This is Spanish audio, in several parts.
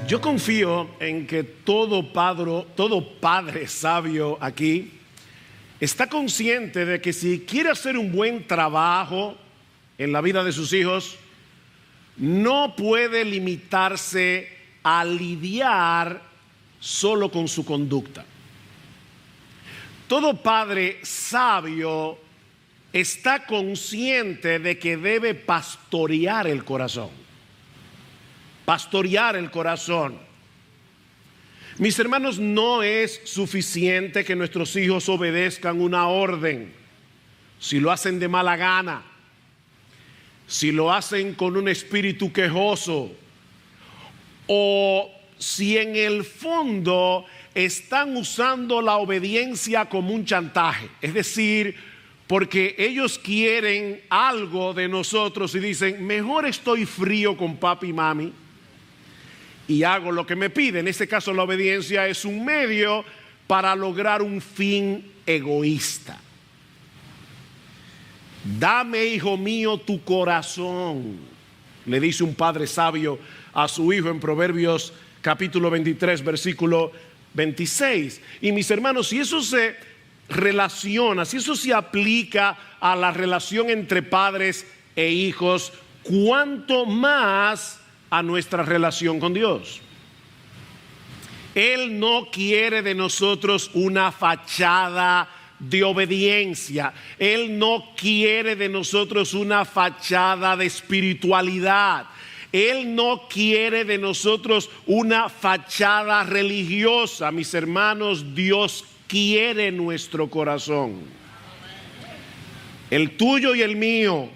Yo confío en que todo padre sabio aquí está consciente de que si quiere hacer un buen trabajo en la vida de sus hijos, no puede limitarse a lidiar solo con su conducta. Todo padre sabio está consciente de que debe pastorear el corazón. Pastorear el corazón. Mis hermanos, no es suficiente que nuestros hijos obedezcan una orden. Si lo hacen de mala gana, si lo hacen con un espíritu quejoso, o si en el fondo están usando la obediencia como un chantaje, es decir, porque ellos quieren algo de nosotros y dicen, mejor estoy frío con papi y mami y hago lo que me piden. En este caso la obediencia es un medio para lograr un fin egoísta. Dame, hijo mío, tu corazón, le dice un padre sabio a su hijo en Proverbios capítulo 23, versículo 26. Y mis hermanos, si eso se relaciona, si eso se aplica a la relación entre padres e hijos, ¿cuánto más a nuestra relación con Dios? Él no quiere de nosotros una fachada de obediencia. Él no quiere de nosotros una fachada de espiritualidad. Él no quiere de nosotros una fachada religiosa. Mis hermanos, Dios quiere nuestro corazón, el tuyo y el mío.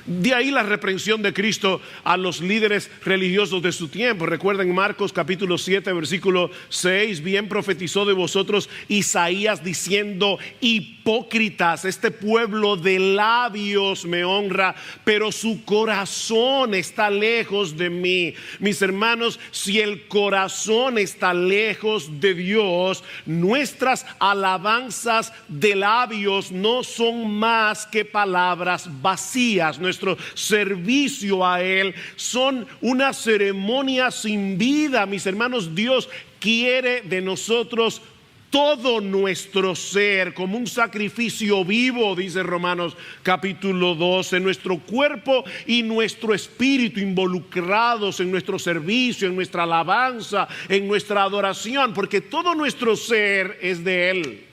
De ahí la reprensión de Cristo a los líderes religiosos de su tiempo. Recuerden Marcos capítulo 7 versículo 6, bien profetizó de vosotros Isaías diciendo, hipócritas, este pueblo de labios me honra, pero su corazón está lejos de mí. Mis hermanos, si el corazón está lejos de Dios, nuestras alabanzas de labios no son más que palabras vacías. Nuestro servicio a Él son una ceremonia sin vida. Mis hermanos, Dios quiere de nosotros todo nuestro ser como un sacrificio vivo, dice Romanos capítulo 12, nuestro cuerpo y nuestro espíritu involucrados en nuestro servicio, en nuestra alabanza, en nuestra adoración, porque todo nuestro ser es de Él.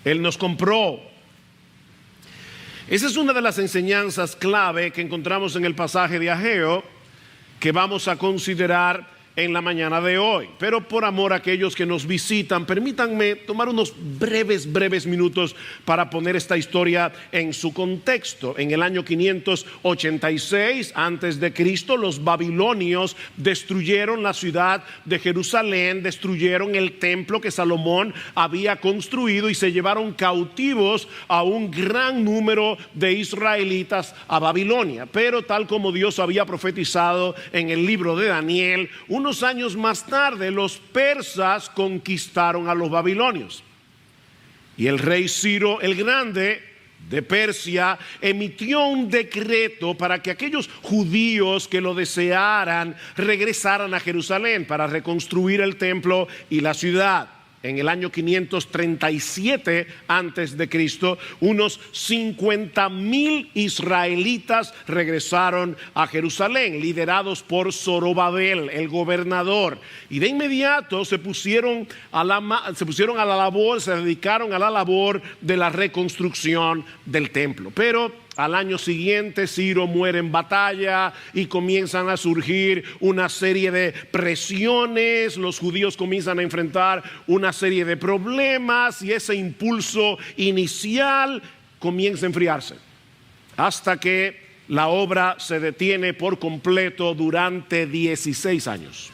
Él nos compró. Esa es una de las enseñanzas clave que encontramos en el pasaje de Ageo que vamos a considerar en la mañana de hoy. Pero por amor a aquellos que nos visitan, permítanme tomar unos breves minutos para poner esta historia en su contexto. En el año 586 antes de Cristo, los babilonios destruyeron la ciudad de Jerusalén, destruyeron el templo que Salomón había construido y se llevaron cautivos a un gran número de israelitas a Babilonia. Pero tal como Dios había profetizado en el libro de Daniel, unos años más tarde los persas conquistaron a los babilonios. Y el rey Ciro el Grande de Persia emitió un decreto para que aquellos judíos que lo desearan regresaran a Jerusalén para reconstruir el templo y la ciudad. En el año 537 antes de Cristo, unos 50,000 israelitas regresaron a Jerusalén, liderados por Zorobabel, el gobernador, y de inmediato se pusieron a la labor, se dedicaron a la labor de la reconstrucción del templo. Pero al año siguiente Ciro muere en batalla y comienzan a surgir una serie de presiones. Los judíos comienzan a enfrentar una serie de problemas y ese impulso inicial comienza a enfriarse hasta que la obra se detiene por completo durante 16 años.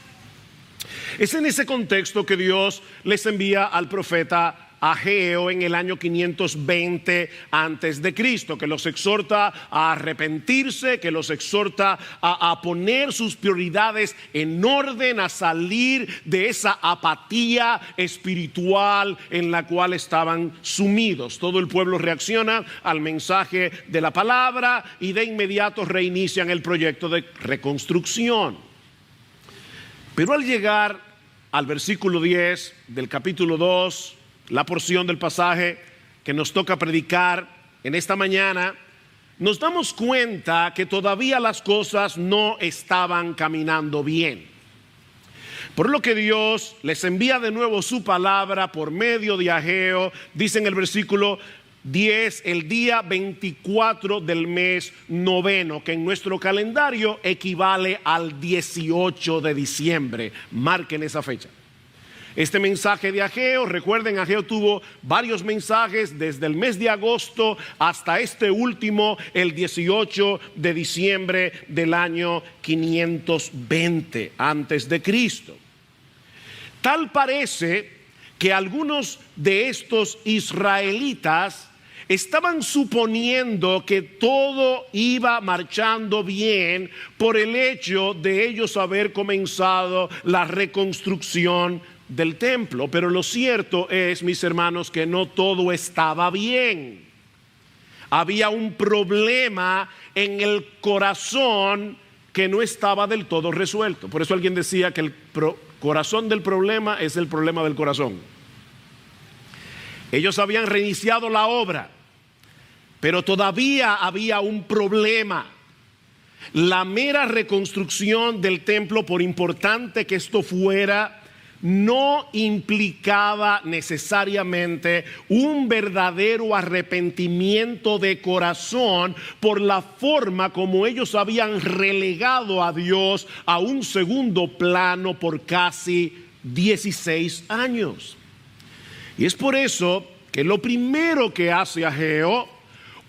Es en ese contexto que Dios les envía al profeta Ageo en el año 520 antes de Cristo, que los exhorta a arrepentirse, que los exhorta a poner sus prioridades en orden, a salir de esa apatía espiritual en la cual estaban sumidos. Todo el pueblo reacciona al mensaje de la palabra y de inmediato reinician el proyecto de reconstrucción. Pero al llegar al versículo 10 del capítulo 2, la porción del pasaje que nos toca predicar en esta mañana, nos damos cuenta que todavía las cosas no estaban caminando bien. Por lo que Dios les envía de nuevo su palabra por medio de Ageo. Dice en el versículo 10, el día 24 del mes noveno, que en nuestro calendario equivale al 18 de diciembre. Marquen esa fecha. Este mensaje de Ageo, recuerden, Ageo tuvo varios mensajes desde el mes de agosto hasta este último, el 18 de diciembre del año 520 antes de Cristo. Tal parece que algunos de estos israelitas estaban suponiendo que todo iba marchando bien por el hecho de ellos haber comenzado la reconstrucción del templo. Pero lo cierto es, mis hermanos, que no todo estaba bien. Había un problema en el corazón que no estaba del todo resuelto. Por eso alguien decía que el corazón del problema es el problema del corazón. Ellos habían reiniciado la obra, pero todavía había un problema. La mera reconstrucción del templo, por importante que esto fuera, no implicaba necesariamente un verdadero arrepentimiento de corazón por la forma como ellos habían relegado a Dios a un segundo plano por casi 16 años. Y es por eso que lo primero que hace Ageo,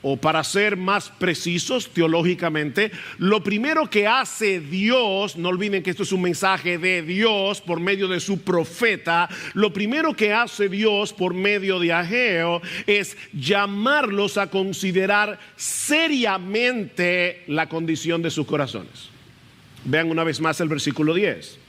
o para ser más precisos teológicamente, lo primero que hace Dios, no olviden que esto es un mensaje de Dios por medio de su profeta, lo primero que hace Dios por medio de Ageo es llamarlos a considerar seriamente la condición de sus corazones. Vean una vez más el versículo 10.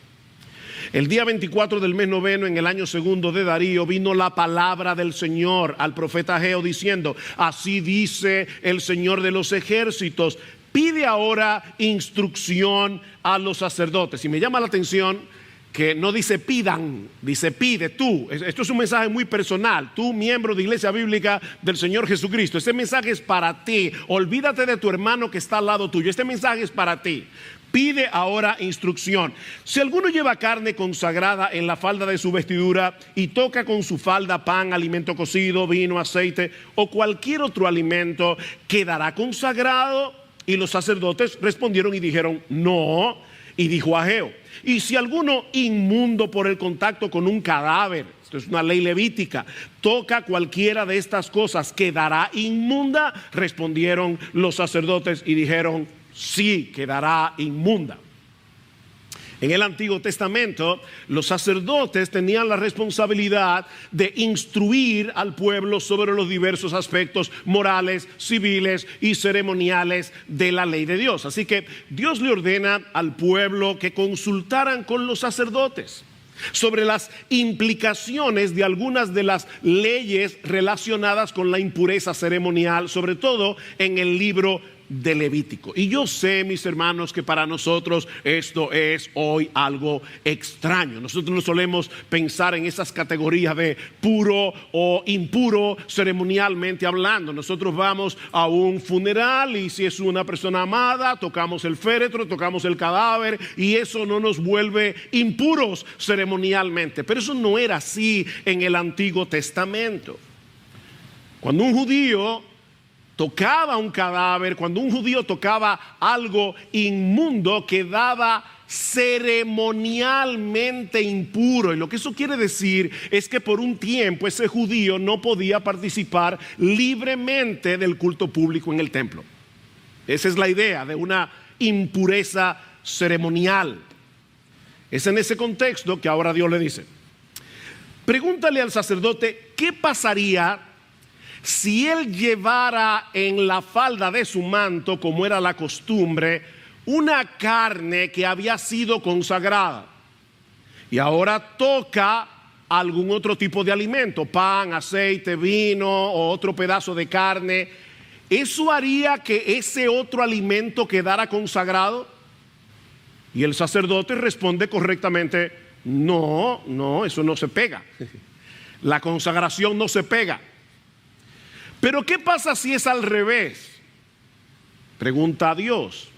El día 24 del mes noveno, en el año segundo de Darío, vino la palabra del Señor al profeta Ageo diciendo: así dice el Señor de los ejércitos, pide ahora instrucción a los sacerdotes. Y me llama la atención que no dice pidan, dice pide tú. Esto es un mensaje muy personal. Tú, miembro de Iglesia Bíblica del Señor Jesucristo, este mensaje es para ti. Olvídate de tu hermano que está al lado tuyo. Este mensaje es para ti. Pide ahora instrucción. Si alguno lleva carne consagrada en la falda de su vestidura y toca con su falda pan, alimento cocido, vino, aceite o cualquier otro alimento, ¿quedará consagrado? Y los sacerdotes respondieron y dijeron no. Y dijo Ageo: y si alguno inmundo por el contacto con un cadáver, esto es una ley levítica, toca cualquiera de estas cosas, ¿quedará inmunda? Respondieron los sacerdotes y dijeron sí, quedará inmunda. En el Antiguo Testamento, los sacerdotes tenían la responsabilidad de instruir al pueblo sobre los diversos aspectos morales, civiles y ceremoniales de la ley de Dios. Así que Dios le ordena al pueblo que consultaran con los sacerdotes sobre las implicaciones de algunas de las leyes relacionadas con la impureza ceremonial, sobre todo en el libro de Levítico. Y yo sé, mis hermanos, que para nosotros esto es hoy algo extraño. Nosotros no solemos pensar en esas categorías de puro o impuro ceremonialmente hablando. Nosotros vamos a un funeral y si es una persona amada, tocamos el féretro, tocamos el cadáver y eso no nos vuelve impuros ceremonialmente. Pero eso no era así en el Antiguo Testamento. Cuando un judío tocaba un cadáver, cuando un judío tocaba algo inmundo, quedaba ceremonialmente impuro. Y lo que eso quiere decir es que por un tiempo ese judío no podía participar libremente del culto público en el templo. Esa es la idea de una impureza ceremonial. Es en ese contexto que ahora Dios le dice: pregúntale al sacerdote qué pasaría si él llevara en la falda de su manto, como era la costumbre, una carne que había sido consagrada y ahora toca algún otro tipo de alimento, pan, aceite, vino o otro pedazo de carne. ¿Eso haría que ese otro alimento quedara consagrado? Y el sacerdote responde correctamente: no, eso no se pega. La consagración no se pega. Pero ¿qué pasa si es al revés? Pregunta a Dios.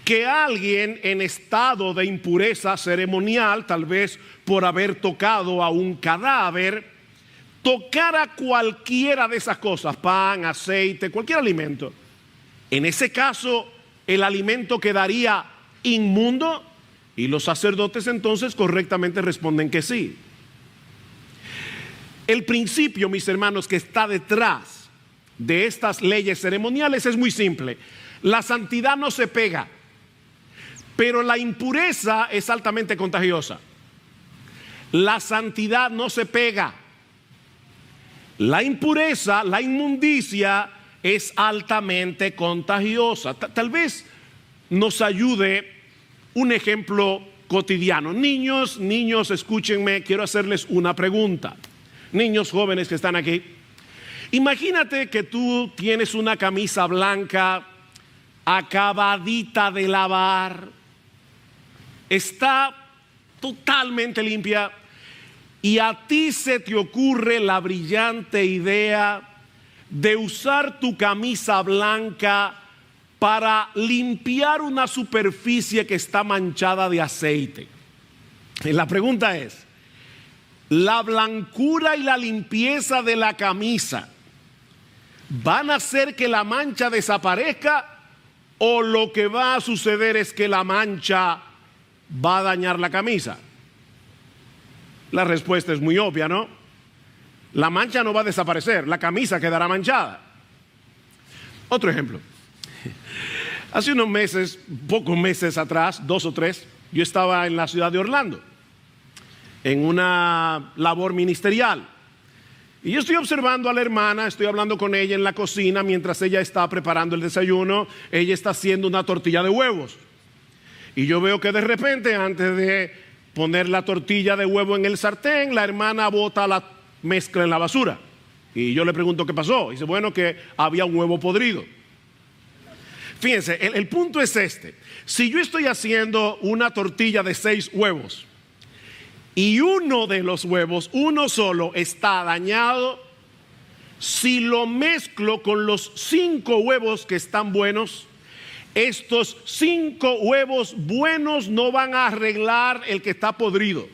Que alguien en estado de impureza ceremonial, tal vez por haber tocado a un cadáver, tocara cualquiera de esas cosas, pan, aceite, cualquier alimento. En ese caso, el alimento quedaría inmundo, y los sacerdotes entonces correctamente responden que sí. El principio, mis hermanos, que está detrás de estas leyes ceremoniales es muy simple. La santidad no se pega, pero la impureza es altamente contagiosa. La santidad no se pega. La impureza, la inmundicia es altamente contagiosa. Tal vez nos ayude un ejemplo cotidiano. Niños, escúchenme, quiero hacerles una pregunta. Niños jóvenes que están aquí, imagínate que tú tienes una camisa blanca acabadita de lavar, está totalmente limpia, y a ti se te ocurre la brillante idea de usar tu camisa blanca para limpiar una superficie que está manchada de aceite. Y la pregunta es: ¿la blancura y la limpieza de la camisa van a hacer que la mancha desaparezca, o lo que va a suceder es que la mancha va a dañar la camisa? La respuesta es muy obvia, ¿no? La mancha no va a desaparecer, la camisa quedará manchada. Otro ejemplo. Hace unos meses, pocos meses atrás, 2 o 3, yo estaba en la ciudad de Orlando en una labor ministerial. Y yo estoy observando a la hermana, estoy hablando con ella en la cocina mientras ella está preparando el desayuno. Ella está haciendo una tortilla de huevos. Y yo veo que de repente, antes de poner la tortilla de huevo en el sartén, la hermana bota la mezcla en la basura. Y yo le pregunto qué pasó. Dice, bueno, que había un huevo podrido. Fíjense, el punto es este. Si yo estoy haciendo una tortilla de 6 huevos y uno de los huevos, uno solo, está dañado, si lo mezclo con los 5 huevos que están buenos, estos 5 huevos buenos no van a arreglar el que está podrido,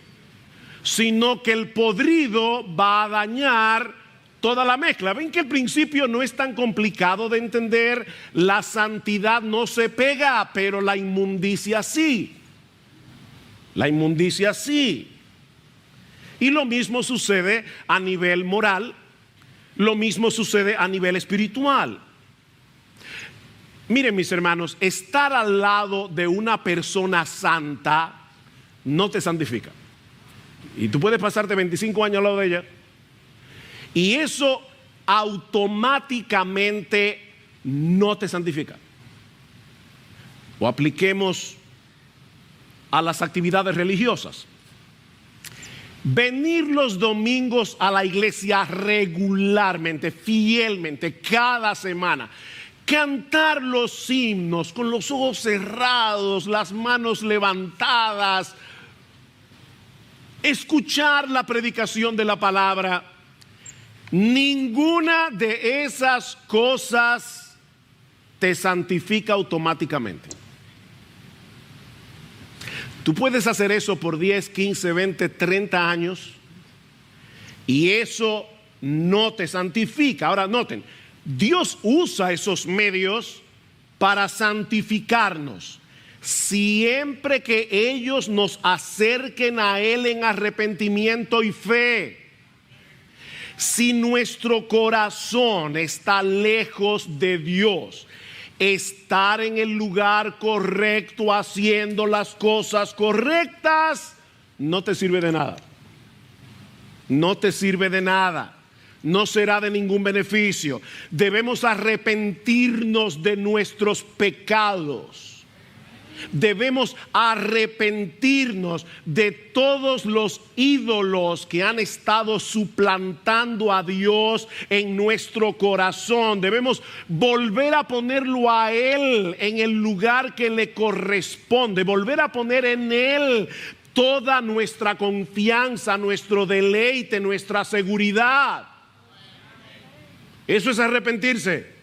sino que el podrido va a dañar toda la mezcla. Ven que el principio no es tan complicado de entender. La santidad no se pega, pero la inmundicia sí. La inmundicia sí. Y lo mismo sucede a nivel moral, lo mismo sucede a nivel espiritual. Miren, mis hermanos, estar al lado de una persona santa no te santifica. Y tú puedes pasarte 25 años al lado de ella, y eso automáticamente no te santifica. O apliquemos a las actividades religiosas. Venir los domingos a la iglesia regularmente, fielmente, cada semana. Cantar los himnos con los ojos cerrados, las manos levantadas. Escuchar la predicación de la palabra. Ninguna de esas cosas te santifica automáticamente. Tú puedes hacer eso por 10, 15, 20, 30 años y eso no te santifica. Ahora noten, Dios usa esos medios para santificarnos, siempre que ellos nos acerquen a Él en arrepentimiento y fe. Si nuestro corazón está lejos de Dios, estar en el lugar correcto, haciendo las cosas correctas, no te sirve de nada. No te sirve de nada. No será de ningún beneficio. Debemos arrepentirnos de nuestros pecados. Debemos arrepentirnos de todos los ídolos que han estado suplantando a Dios en nuestro corazón. Debemos volver a ponerlo a Él en el lugar que le corresponde, volver a poner en Él toda nuestra confianza, nuestro deleite, nuestra seguridad. Eso es arrepentirse.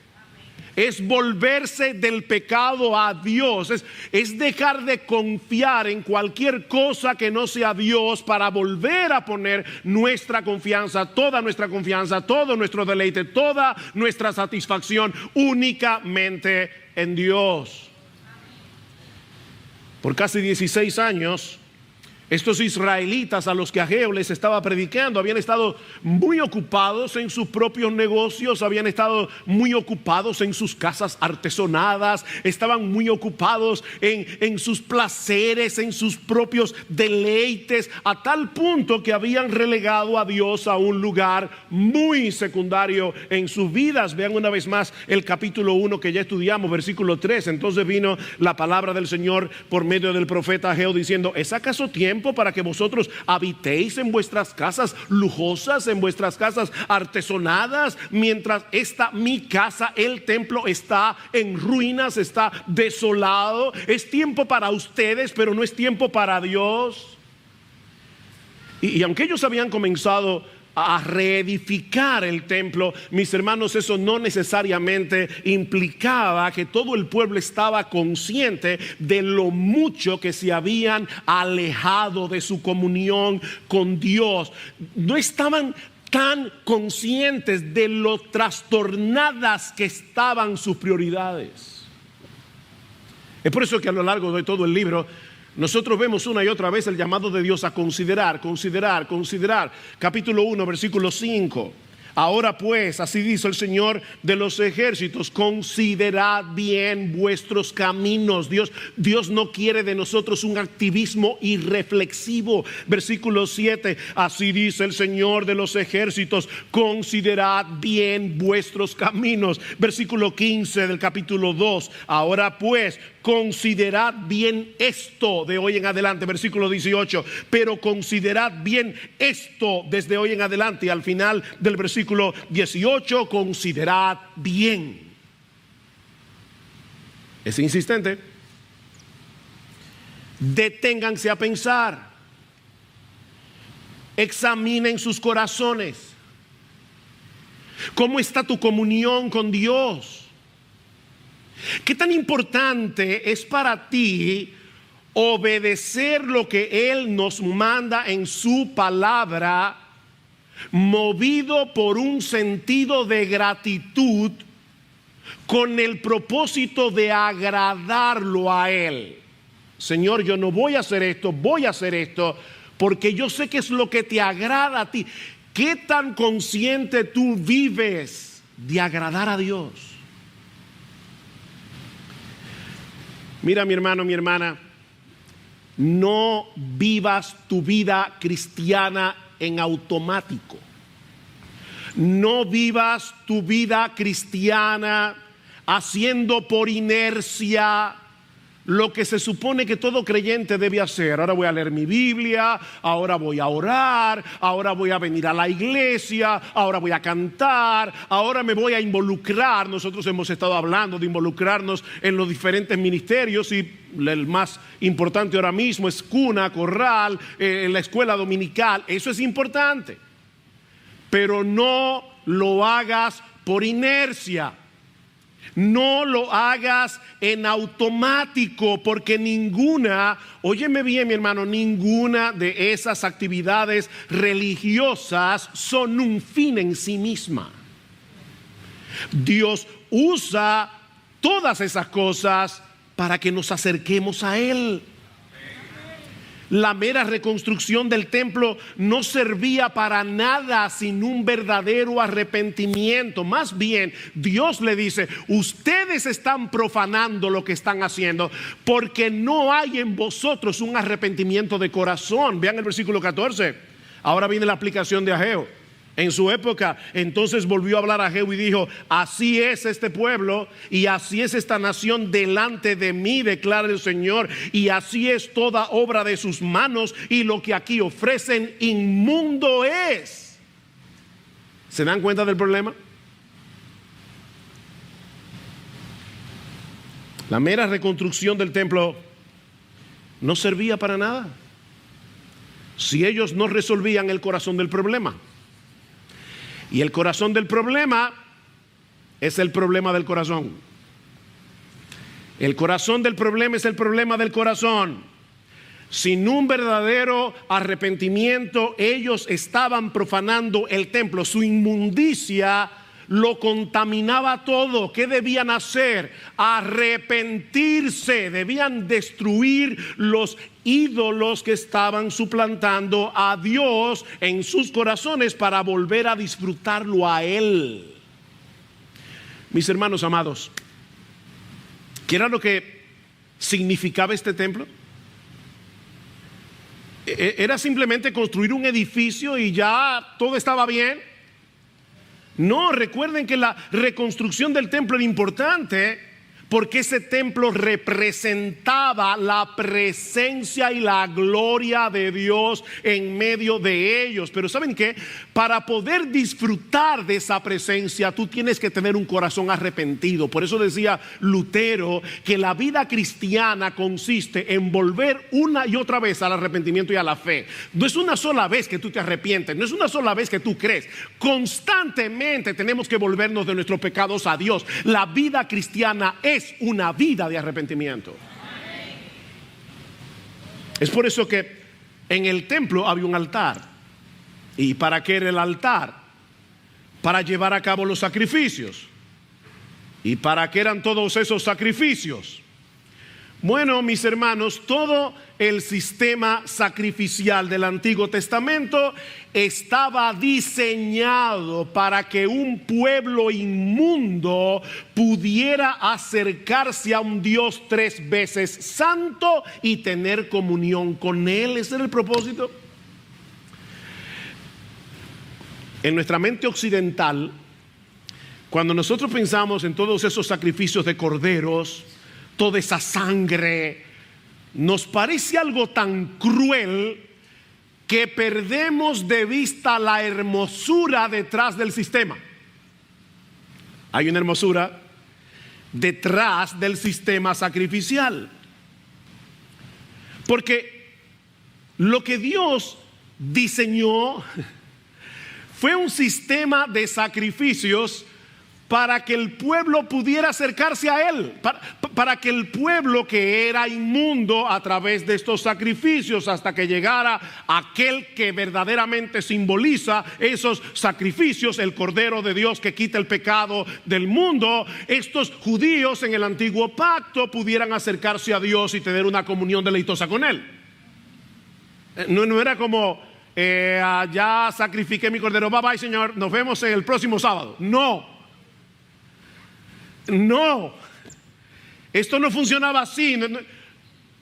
Es volverse del pecado a Dios, es dejar de confiar en cualquier cosa que no sea Dios para volver a poner nuestra confianza, todo nuestro deleite, toda nuestra satisfacción únicamente en Dios. Por casi 16 años, estos israelitas a los que Ageo les estaba predicando habían estado muy ocupados en sus propios negocios, habían estado muy ocupados en sus casas artesonadas, estaban muy ocupados en sus placeres, en sus propios deleites, a tal punto que habían relegado a Dios a un lugar muy secundario en sus vidas. Vean una vez más el capítulo 1 que ya estudiamos, versículo 3. Entonces vino la palabra del Señor por medio del profeta Ageo diciendo: ¿es acaso tiempo para que vosotros habitéis en vuestras casas lujosas, en vuestras casas artesonadas, mientras mi casa, el templo, está en ruinas, está desolado? Es tiempo para ustedes, pero no es tiempo para Dios. Y aunque ellos habían comenzado a reedificar el templo, mis hermanos, eso no necesariamente implicaba que todo el pueblo estaba consciente de lo mucho que se habían alejado de su comunión con Dios. No estaban tan conscientes de lo trastornadas que estaban sus prioridades. Es por eso que a lo largo de todo el libro nosotros vemos una y otra vez el llamado de Dios a considerar. Capítulo 1, versículo 5. Ahora pues, así dice el Señor de los ejércitos: considerad bien vuestros caminos. Dios no quiere de nosotros un activismo irreflexivo. Versículo 7, así dice el Señor de los ejércitos: considerad bien vuestros caminos. Versículo 15 del capítulo 2, ahora pues, considerad bien esto de hoy en adelante. Versículo 18, pero considerad bien esto desde hoy en adelante. Y al final del versículo 18, considerad bien. Es insistente. Deténganse a pensar. Examinen sus corazones. ¿Cómo está tu comunión con Dios? ¿Qué tan importante es para ti obedecer lo que Él nos manda en su palabra, movido por un sentido de gratitud, con el propósito de agradarlo a Él? Señor, yo no voy a hacer esto, voy a hacer esto porque yo sé que es lo que te agrada a ti. ¿Qué tan consciente tú vives de agradar a Dios? Mira, mi hermano, mi hermana, no vivas tu vida cristiana en automático. No vivas tu vida cristiana haciendo por inercia lo que se supone que todo creyente debe hacer. Ahora voy a leer mi Biblia, ahora voy a orar, ahora voy a venir a la iglesia, ahora voy a cantar, ahora me voy a involucrar. Nosotros hemos estado hablando de involucrarnos en los diferentes ministerios, y el más importante ahora mismo es cuna, corral, la escuela dominical. Eso es importante, pero no lo hagas por inercia. No lo hagas en automático, porque ninguna, óyeme bien, mi hermano, ninguna de esas actividades religiosas son un fin en sí misma. Dios usa todas esas cosas para que nos acerquemos a Él. La mera reconstrucción del templo no servía para nada sin un verdadero arrepentimiento. Más bien, Dios le dice: ustedes están profanando lo que están haciendo porque no hay en vosotros un arrepentimiento de corazón. Vean el versículo 14. Ahora viene la aplicación de Ageo. en su época. Entonces volvió a hablar a Jehú y dijo: así es este pueblo y así es esta nación delante de mí, declara el Señor, y así es toda obra de sus manos, y lo que aquí ofrecen inmundo es. ¿Se dan cuenta del problema? La mera reconstrucción del templo no servía para nada si ellos no resolvían el corazón del problema. Y el corazón del problema es el problema del corazón. El corazón del problema es el problema del corazón. Sin un verdadero arrepentimiento, ellos estaban profanando el templo. Su inmundicia lo contaminaba todo. ¿Qué debían hacer? Arrepentirse. Debían destruir los ídolos que estaban suplantando a Dios en sus corazones para volver a disfrutarlo a Él. Mis hermanos amados, ¿qué era lo que significaba este templo? ¿Era simplemente construir un edificio y ya todo estaba bien? No, recuerden que la reconstrucción del templo era importante porque ese templo representaba la presencia y la gloria de Dios en medio de ellos. Pero ¿saben qué? Para poder disfrutar de esa presencia, tú tienes que tener un corazón arrepentido. Por eso decía Lutero que la vida cristiana consiste en volver una y otra vez al arrepentimiento y a la fe. No es una sola vez que tú te arrepientes, no es una sola vez que tú crees. Constantemente tenemos que volvernos de nuestros pecados a Dios. La vida cristiana es una vida de arrepentimiento. Es por eso que en el templo había un altar. ¿Y para qué era el altar? Para llevar a cabo los sacrificios. ¿Y para qué eran todos esos sacrificios? Bueno, mis hermanos, todo el sistema sacrificial del Antiguo Testamento estaba diseñado para que un pueblo inmundo pudiera acercarse a un Dios 3 veces santo y tener comunión con Él. Ese era el propósito. En nuestra mente occidental, cuando nosotros pensamos en todos esos sacrificios de corderos, toda esa sangre, nos parece algo tan cruel que perdemos de vista la hermosura detrás del sistema. Hay una hermosura detrás del sistema sacrificial, porque lo que Dios diseñó fue un sistema de sacrificios para que el pueblo pudiera acercarse a Él, para que el pueblo que era inmundo a través de estos sacrificios, hasta que llegara aquel que verdaderamente simboliza esos sacrificios, el Cordero de Dios que quita el pecado del mundo, estos judíos en el antiguo pacto pudieran acercarse a Dios y tener una comunión deleitosa con Él. No era como ya sacrifiqué mi cordero, bye bye Señor, nos vemos el próximo sábado. No, esto no funcionaba así.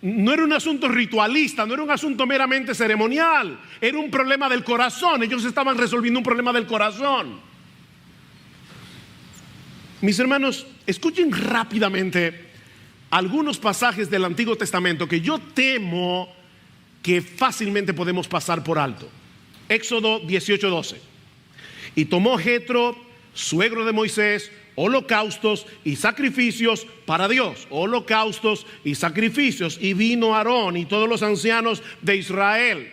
No era un asunto ritualista, no era un asunto meramente ceremonial, era un problema del corazón. Ellos estaban resolviendo un problema del corazón. Mis hermanos, escuchen rápidamente algunos pasajes del Antiguo Testamento que yo temo que fácilmente podemos pasar por alto. Éxodo 18:12. Y tomó Jetro, suegro de Moisés, holocaustos y sacrificios para Dios, holocaustos y sacrificios, y vino Aarón y todos los ancianos de Israel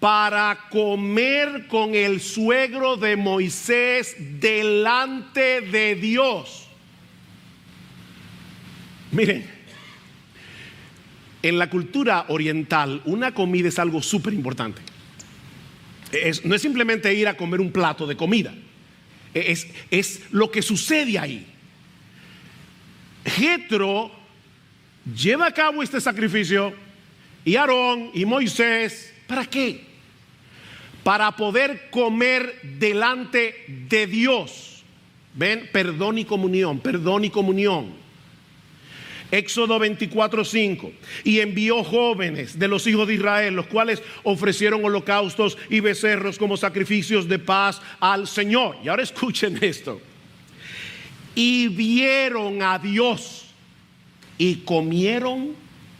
para comer con el suegro de Moisés delante de Dios. Miren, en la cultura oriental una comida es algo súper importante. No es simplemente ir a comer un plato de comida. Es lo que sucede ahí. Jetro lleva a cabo este sacrificio y Aarón y Moisés, ¿para qué? Para poder comer delante de Dios. Ven, perdón y comunión, perdón y comunión. Éxodo 24:5. Y envió jóvenes de los hijos de Israel, los cuales ofrecieron holocaustos y becerros como sacrificios de paz al Señor. Y ahora escuchen esto. Y vieron a Dios y comieron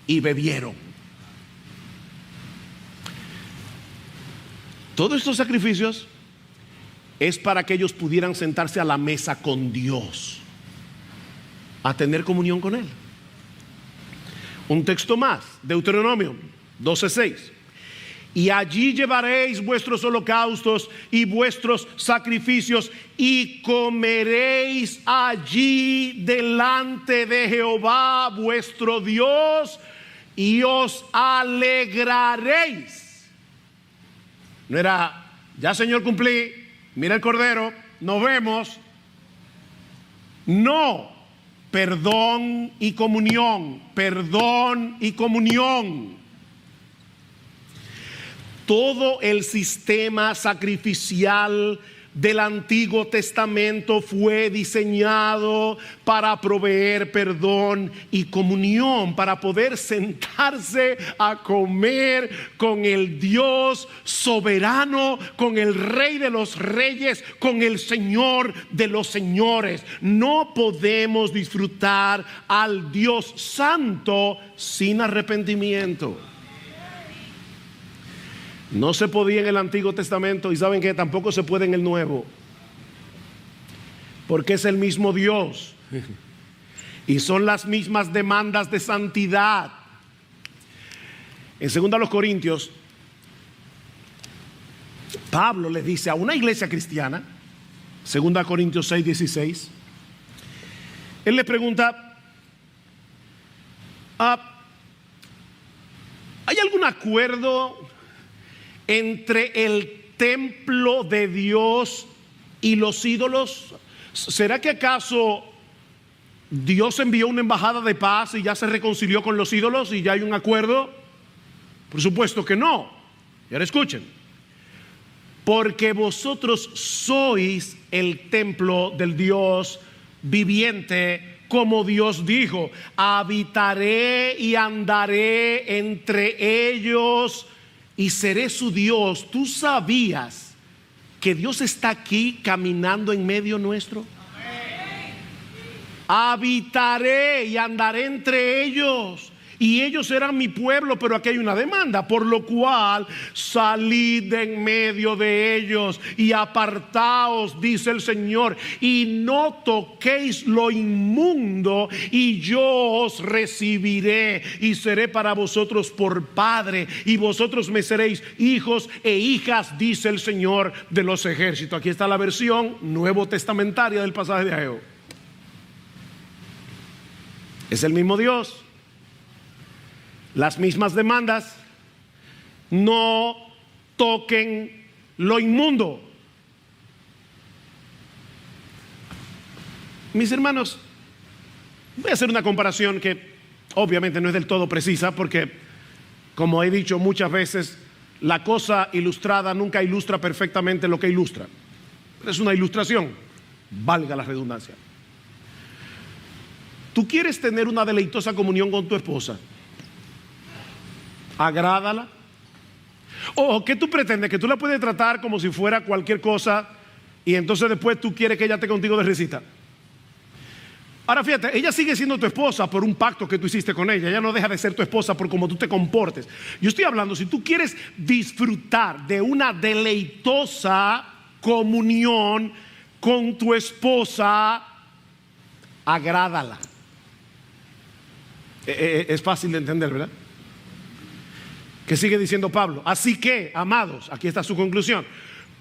y bebieron. Todos estos sacrificios es para que ellos pudieran sentarse a la mesa con Dios, a tener comunión con Él. Un texto más, Deuteronomio 12:6. Y allí llevaréis vuestros holocaustos y vuestros sacrificios y comeréis allí delante de Jehová vuestro Dios y os alegraréis. No era, ya Señor cumplí, mira el cordero, nos vemos. No, perdón y comunión, perdón y comunión. Todo el sistema sacrificial del Antiguo Testamento fue diseñado para proveer perdón y comunión, para poder sentarse a comer con el Dios soberano, con el Rey de los Reyes, con el Señor de los Señores. No podemos disfrutar al Dios Santo sin arrepentimiento. No se podía en el Antiguo Testamento, y saben que tampoco se puede en el Nuevo, porque es el mismo Dios y son las mismas demandas de santidad. En 2 Corintios, Pablo le dice a una iglesia cristiana, 2 Corintios 6:16, él le pregunta: ¿hay algún acuerdo entre el templo de Dios y los ídolos? ¿Será que acaso Dios envió una embajada de paz y ya se reconcilió con los ídolos y ya hay un acuerdo? Por supuesto que no. Y ahora escuchen: porque vosotros sois el templo del Dios viviente, como Dios dijo: habitaré y andaré entre ellos y seré su Dios. ¿Tú sabías que Dios está aquí caminando en medio nuestro? Habitaré y andaré entre ellos, y ellos serán mi pueblo. Pero aquí hay una demanda: por lo cual salid de en medio de ellos y apartaos, dice el Señor, y no toquéis lo inmundo, y yo os recibiré y seré para vosotros por padre, y vosotros me seréis hijos e hijas, dice el Señor de los ejércitos. Aquí está la versión nuevo testamentaria del pasaje de Ageo. Es el mismo Dios, las mismas demandas: no toquen lo inmundo. Mis hermanos, voy a hacer una comparación que obviamente no es del todo precisa, porque, como he dicho muchas veces, la cosa ilustrada nunca ilustra perfectamente lo que ilustra. Es una ilustración, valga la redundancia. Tú quieres tener una deleitosa comunión con tu esposa, agrádala. ¿O qué tú pretendes? Que tú la puedes tratar como si fuera cualquier cosa y entonces después tú quieres que ella esté contigo de risita. Ahora fíjate, ella sigue siendo tu esposa por un pacto que tú hiciste con ella. Ella no deja de ser tu esposa por cómo tú te comportes. Yo estoy hablando, si tú quieres disfrutar de una deleitosa comunión con tu esposa, agrádala. Es fácil de entender, ¿verdad? ¿Qué sigue diciendo Pablo? Así que, amados, aquí está su conclusión: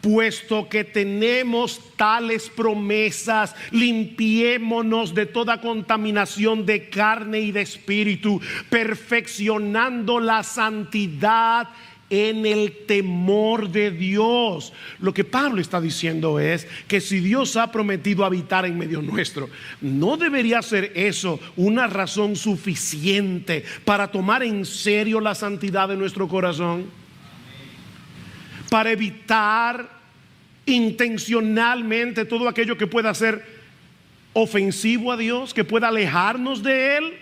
puesto que tenemos tales promesas, limpiémonos de toda contaminación de carne y de espíritu, perfeccionando la santidad en el temor de Dios. Lo que Pablo está diciendo es que si Dios ha prometido habitar en medio nuestro, ¿no debería ser eso una razón suficiente para tomar en serio la santidad de nuestro corazón? Para evitar intencionalmente todo aquello que pueda ser ofensivo a Dios, que pueda alejarnos de Él.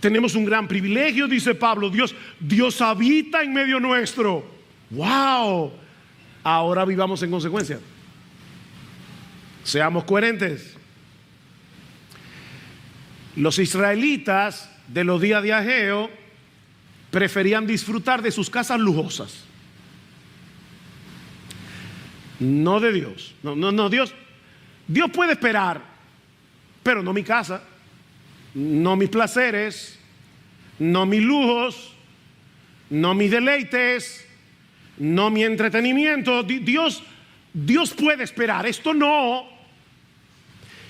Tenemos un gran privilegio, dice Pablo. Dios habita en medio nuestro. ¡Wow! Ahora vivamos en consecuencia. Seamos coherentes. Los israelitas de los días de Ageo preferían disfrutar de sus casas lujosas, no de Dios. No, Dios puede esperar, pero no mi casa, no mis placeres, no mis lujos, no mis deleites, no mi entretenimiento. Dios puede esperar, esto no.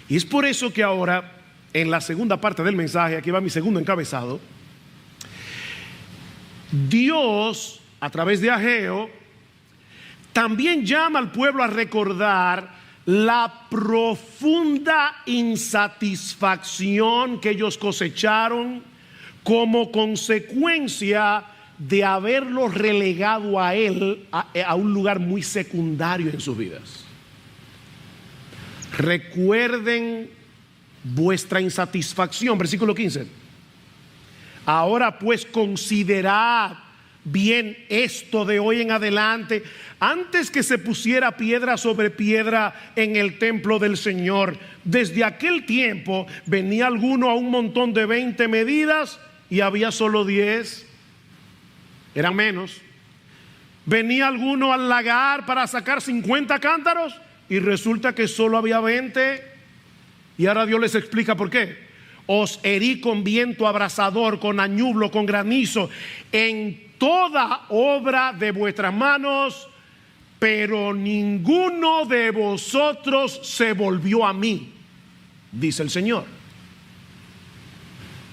Y es por eso que ahora, en la segunda parte del mensaje, aquí va mi segundo encabezado, Dios, a través de Ageo, también llama al pueblo a recordar la profunda insatisfacción que ellos cosecharon como consecuencia de haberlo relegado a él a un lugar muy secundario en sus vidas. Recuerden vuestra insatisfacción, versículo 15. Ahora pues considerad bien esto de hoy en adelante, antes que se pusiera piedra sobre piedra en el templo del Señor. Desde aquel tiempo venía alguno a un montón de 20 medidas y había solo 10, eran menos. Venía alguno al lagar para sacar 50 cántaros y resulta que solo había 20. Y ahora Dios les explica por qué. Os herí con viento abrasador, con añublo, con granizo, en toda obra de vuestras manos, pero ninguno de vosotros se volvió a mí, dice el Señor.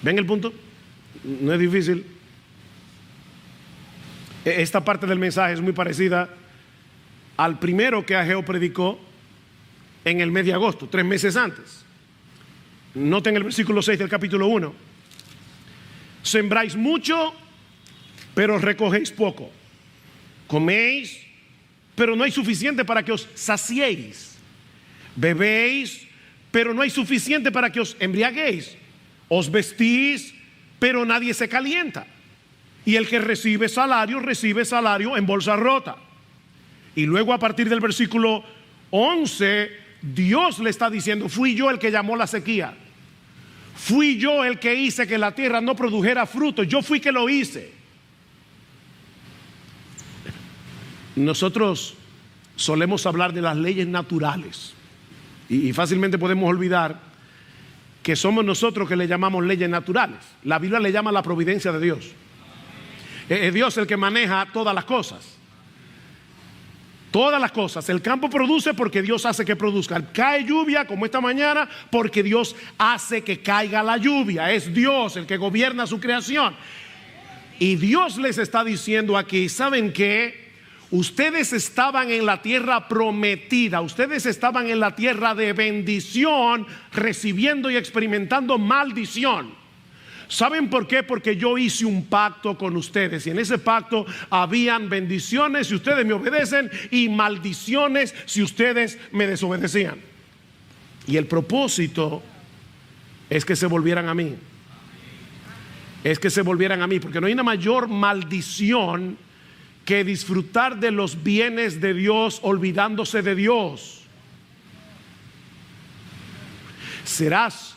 ¿Ven el punto? No es difícil. Esta parte del mensaje es muy parecida al primero que Ageo predicó en el mes de agosto, 3 meses antes. Noten el versículo 6 del capítulo 1. Sembráis mucho, pero recogéis poco. Coméis, pero no hay suficiente para que os saciéis. Bebéis, pero no hay suficiente para que os embriaguéis. Os vestís, pero nadie se calienta. Y el que recibe salario en bolsa rota. Y luego a partir del versículo 11, Dios le está diciendo: fui yo el que llamó la sequía, fui yo el que hice que la tierra no produjera fruto, yo fui que lo hice. Nosotros solemos hablar de las leyes naturales y fácilmente podemos olvidar que somos nosotros que le llamamos leyes naturales. La Biblia le llama la providencia de Dios. Es Dios el que maneja todas las cosas. Todas las cosas. El campo produce porque Dios hace que produzca. Cae lluvia como esta mañana porque Dios hace que caiga la lluvia. Es Dios el que gobierna su creación. Y Dios les está diciendo aquí: ¿saben qué? Ustedes estaban en la tierra prometida, ustedes estaban en la tierra de bendición, recibiendo y experimentando maldición. ¿Saben por qué? Porque yo hice un pacto con ustedes y en ese pacto habían bendiciones si ustedes me obedecen y maldiciones si ustedes me desobedecían. Y el propósito es que se volvieran a mí. Es que se volvieran a mí, porque no hay una mayor maldición que disfrutar de los bienes de Dios olvidándose de Dios. Serás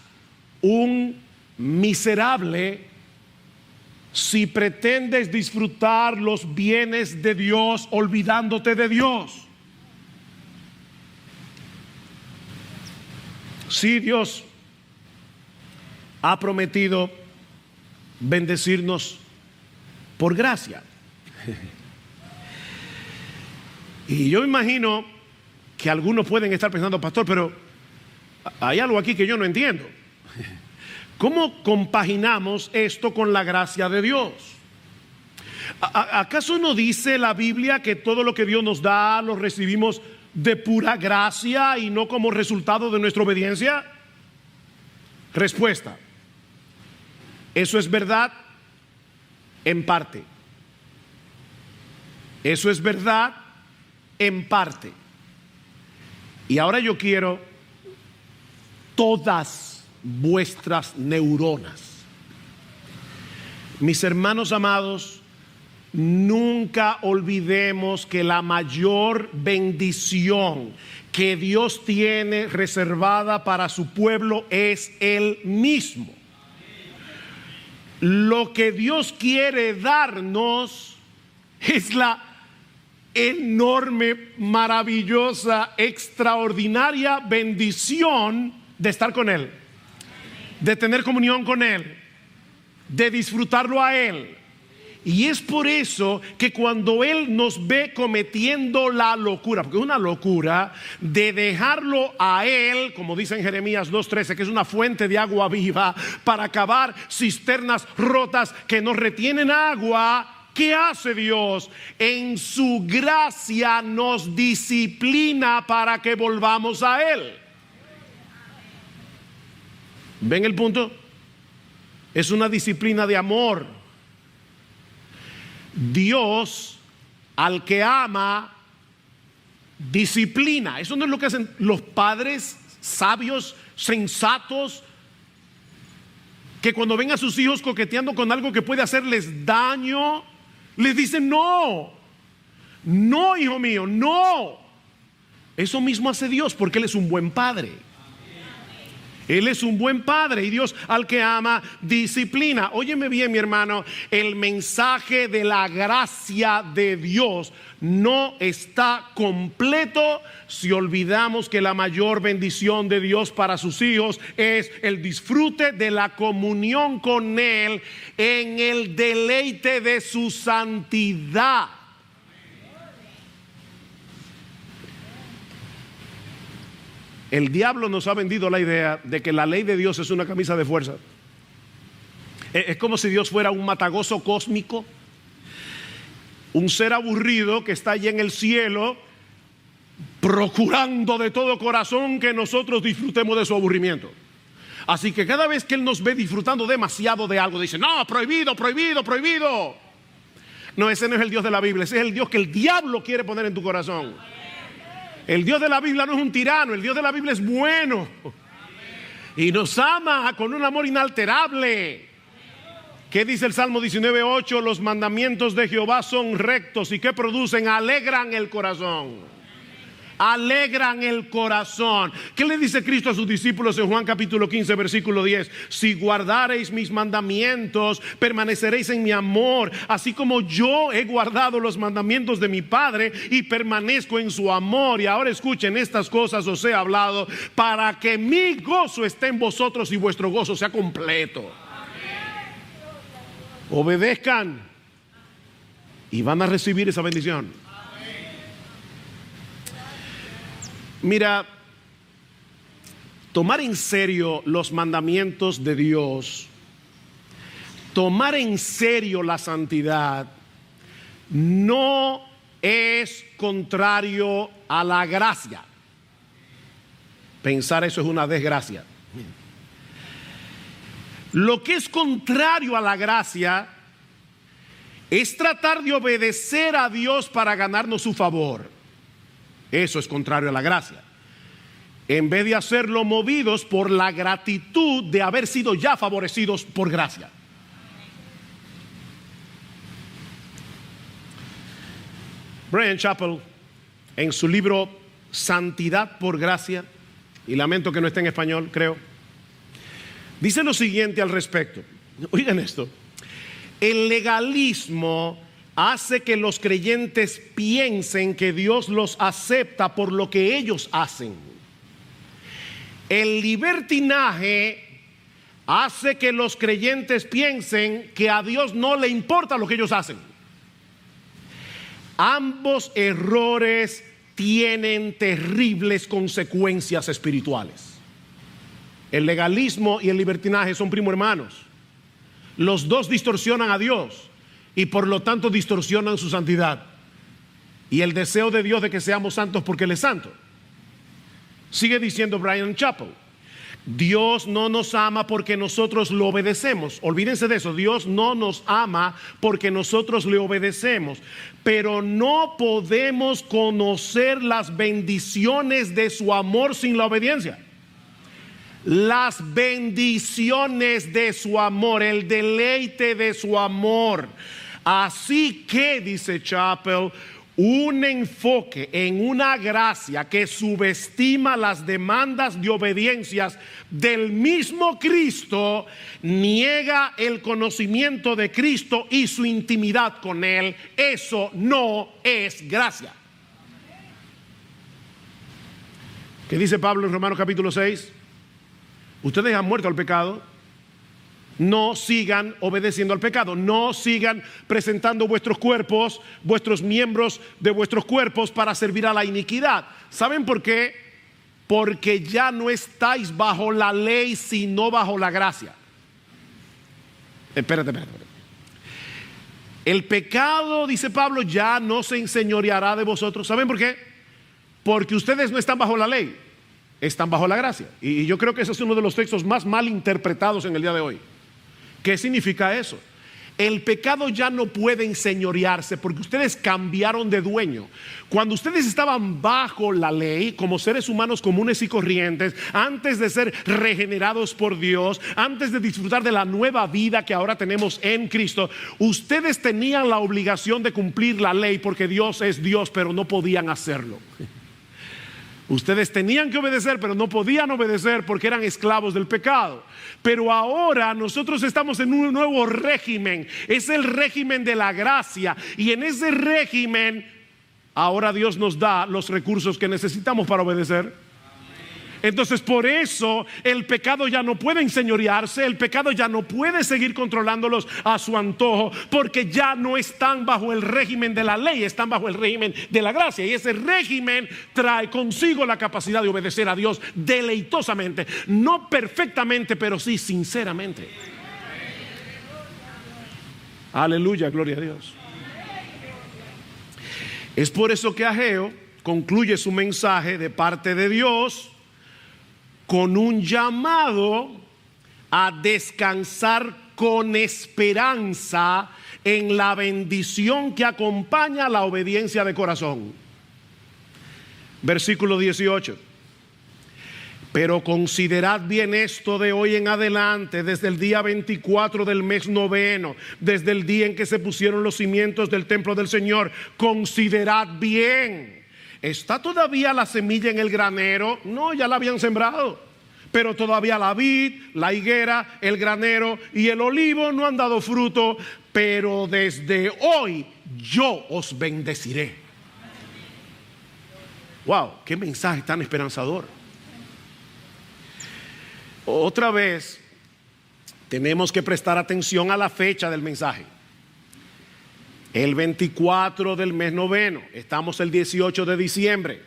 un miserable si pretendes disfrutar los bienes de Dios olvidándote de Dios. Sí, Dios ha prometido bendecirnos por gracia. Y yo imagino que algunos pueden estar pensando: pastor, pero hay algo aquí que yo no entiendo. ¿Cómo compaginamos esto con la gracia de Dios? ¿Acaso no dice la Biblia que todo lo que Dios nos da lo recibimos de pura gracia y no como resultado de nuestra obediencia? Respuesta: eso es verdad en parte. Eso es verdad en parte. Y ahora yo quiero todas vuestras neuronas. Mis hermanos amados, nunca olvidemos que la mayor bendición que Dios tiene reservada para su pueblo es Él mismo. Lo que Dios quiere darnos es la enorme, maravillosa, extraordinaria bendición de estar con Él, de tener comunión con Él, de disfrutarlo a Él. Y es por eso que cuando Él nos ve cometiendo la locura, porque es una locura, de dejarlo a Él, como dice en Jeremías 2:13, que es una fuente de agua viva, para cavar cisternas rotas que no retienen agua, ¿qué hace Dios? En su gracia nos disciplina para que volvamos a Él. ¿Ven el punto? Es una disciplina de amor. Dios al que ama disciplina. Eso no es lo que hacen los padres sabios, sensatos, que cuando ven a sus hijos coqueteando con algo que puede hacerles daño, les dicen no, no, hijo mío, no. Eso mismo hace Dios, porque Él es un buen padre. Él es un buen padre, y Dios al que ama disciplina. Óyeme bien, mi hermano, el mensaje de la gracia de Dios no está completo si olvidamos que la mayor bendición de Dios para sus hijos es el disfrute de la comunión con Él en el deleite de su santidad. El diablo nos ha vendido la idea de que la ley de Dios es una camisa de fuerza. Es como si Dios fuera un matagozo cósmico, un ser aburrido que está allí en el cielo, procurando de todo corazón que nosotros disfrutemos de su aburrimiento. Así que cada vez que Él nos ve disfrutando demasiado de algo, dice: no, prohibido, prohibido, prohibido. No, ese no es el Dios de la Biblia, ese es el Dios que el diablo quiere poner en tu corazón. El Dios de la Biblia no es un tirano, el Dios de la Biblia es bueno y nos ama con un amor inalterable. ¿Qué dice el Salmo 19:8? Los mandamientos de Jehová son rectos y ¿qué producen? Alegran el corazón. Alegran el corazón. ¿Qué le dice Cristo a sus discípulos en Juan capítulo 15 versículo 10? Si guardareis mis mandamientos, permaneceréis en mi amor, así como yo he guardado los mandamientos de mi Padre y permanezco en su amor. Y ahora escuchen, estas cosas os he hablado para que mi gozo esté en vosotros y vuestro gozo sea completo. Obedezcan y van a recibir esa bendición. Mira, tomar en serio los mandamientos de Dios, tomar en serio la santidad, no es contrario a la gracia. Pensar eso es una desgracia. Lo que es contrario a la gracia es tratar de obedecer a Dios para ganarnos su favor. Eso es contrario a la gracia. En vez de hacerlo movidos por la gratitud de haber sido ya favorecidos por gracia. Bryan Chapell, en su libro Santidad por Gracia, y lamento que no esté en español, creo, dice lo siguiente al respecto. Oigan esto: el legalismo hace que los creyentes piensen que Dios los acepta por lo que ellos hacen. El libertinaje hace que los creyentes piensen que a Dios no le importa lo que ellos hacen. Ambos errores tienen terribles consecuencias espirituales. El legalismo y el libertinaje son primo hermanos. Los dos distorsionan a Dios y por lo tanto distorsionan su santidad y el deseo de Dios de que seamos santos porque Él es santo. Sigue diciendo Bryan Chapell: Dios no nos ama porque nosotros lo obedecemos. Olvídense de eso. Dios no nos ama porque nosotros le obedecemos, pero no podemos conocer las bendiciones de su amor sin la obediencia. las bendiciones de su amor, el deleite de su amor. Así que, dice Chappell, un enfoque en una gracia que subestima las demandas de obediencias del mismo Cristo niega el conocimiento de Cristo y su intimidad con Él. Eso no es gracia. ¿Qué dice Pablo en Romanos capítulo 6? Ustedes han muerto al pecado. No sigan obedeciendo al pecado. No sigan presentando vuestros cuerpos, vuestros miembros de vuestros cuerpos para servir a la iniquidad. ¿Saben por qué? Porque ya no estáis bajo la ley, sino bajo la gracia. Espérate. El pecado, dice Pablo, ya no se enseñoreará de vosotros. ¿Saben por qué? Porque ustedes no están bajo la ley, están bajo la gracia. Y yo creo que ese es uno de los textos más mal interpretados en el día de hoy. ¿Qué significa eso? El pecado ya no puede enseñorearse porque ustedes cambiaron de dueño. Cuando ustedes estaban bajo la ley, como seres humanos comunes y corrientes, antes de ser regenerados por Dios, antes de disfrutar de la nueva vida que ahora tenemos en Cristo, ustedes tenían la obligación de cumplir la ley porque Dios es Dios, pero no podían hacerlo. Ustedes tenían que obedecer, pero no podían obedecer porque eran esclavos del pecado. Pero ahora nosotros estamos en un nuevo régimen. Es el régimen de la gracia. Y en ese régimen, ahora Dios nos da los recursos que necesitamos para obedecer. Entonces, por eso el pecado ya no puede enseñorearse, el pecado ya no puede seguir controlándolos a su antojo, porque ya no están bajo el régimen de la ley, están bajo el régimen de la gracia. Y ese régimen trae consigo la capacidad de obedecer a Dios deleitosamente, no perfectamente, pero sí sinceramente. Aleluya, gloria a Dios. Es por eso que Ageo concluye su mensaje de parte de Dios con un llamado a descansar con esperanza en la bendición que acompaña la obediencia de corazón. Versículo 18. Pero considerad bien esto de hoy en adelante, desde el día 24 del mes noveno, desde el día en que se pusieron los cimientos del templo del Señor. Considerad bien. ¿Está todavía la semilla en el granero? No, ya la habían sembrado. Pero todavía la vid, la higuera, el granero y el olivo no han dado fruto. Pero desde hoy yo os bendeciré. Wow, qué mensaje tan esperanzador. Otra vez tenemos que prestar atención a la fecha del mensaje. El 24 del mes noveno, estamos el 18 de diciembre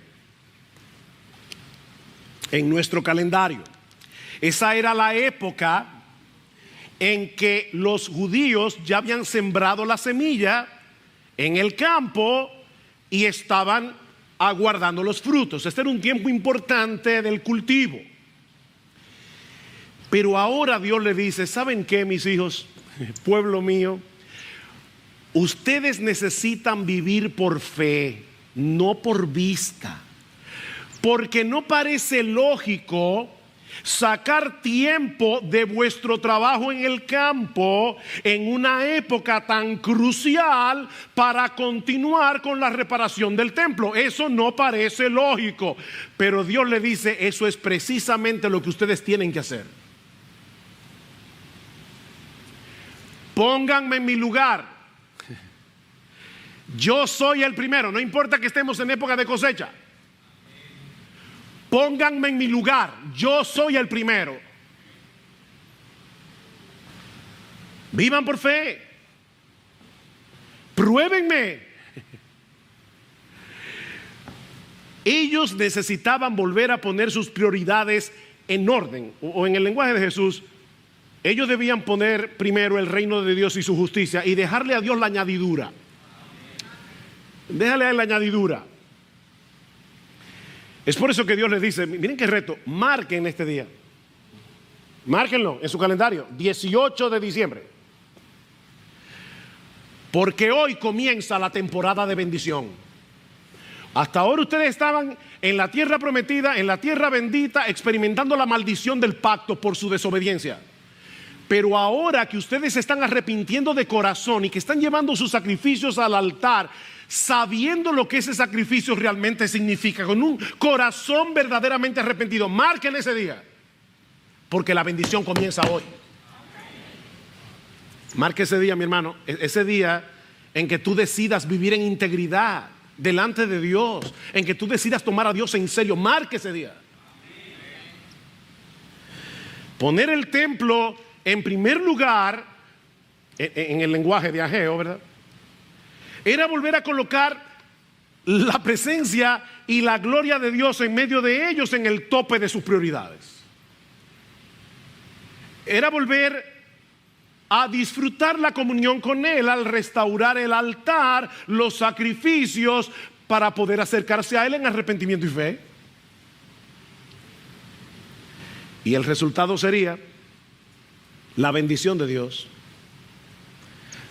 en nuestro calendario. Esa era la época en que los judíos ya habían sembrado la semilla en el campo y estaban aguardando los frutos. Este era un tiempo importante del cultivo. Pero ahora Dios le dice: ¿saben qué, mis hijos, pueblo mío? Ustedes necesitan vivir por fe, no por vista. Porque no parece lógico sacar tiempo de vuestro trabajo en el campo en una época tan crucial para continuar con la reparación del templo. Eso no parece lógico. Pero Dios le dice: eso es precisamente lo que ustedes tienen que hacer. Pónganme en mi lugar. Yo soy el primero, no importa que estemos en época de cosecha. Pónganme en mi lugar, yo soy el primero. Vivan por fe. Pruébenme. Ellos necesitaban volver a poner sus prioridades en orden, o en el lenguaje de Jesús, ellos debían poner primero el reino de Dios y su justicia y dejarle a Dios la añadidura. Déjale a él la añadidura. Es por eso que Dios les dice: miren qué reto, marquen este día. Márquenlo en su calendario, 18 de diciembre. Porque hoy comienza la temporada de bendición. Hasta ahora ustedes estaban en la tierra prometida, en la tierra bendita, experimentando la maldición del pacto por su desobediencia. Pero ahora que ustedes se están arrepintiendo de corazón y que están llevando sus sacrificios al altar, sabiendo lo que ese sacrificio realmente significa, con un corazón verdaderamente arrepentido, marquen ese día, porque la bendición comienza hoy. Marque ese día, mi hermano, ese día en que tú decidas vivir en integridad delante de Dios, en que tú decidas tomar a Dios en serio. Marque ese día. Poner el templo en primer lugar, en el lenguaje de Ageo, ¿verdad?, era volver a colocar la presencia y la gloria de Dios en medio de ellos, en el tope de sus prioridades. Era volver a disfrutar la comunión con Él al restaurar el altar, los sacrificios, para poder acercarse a Él en arrepentimiento y fe. Y el resultado sería la bendición de Dios,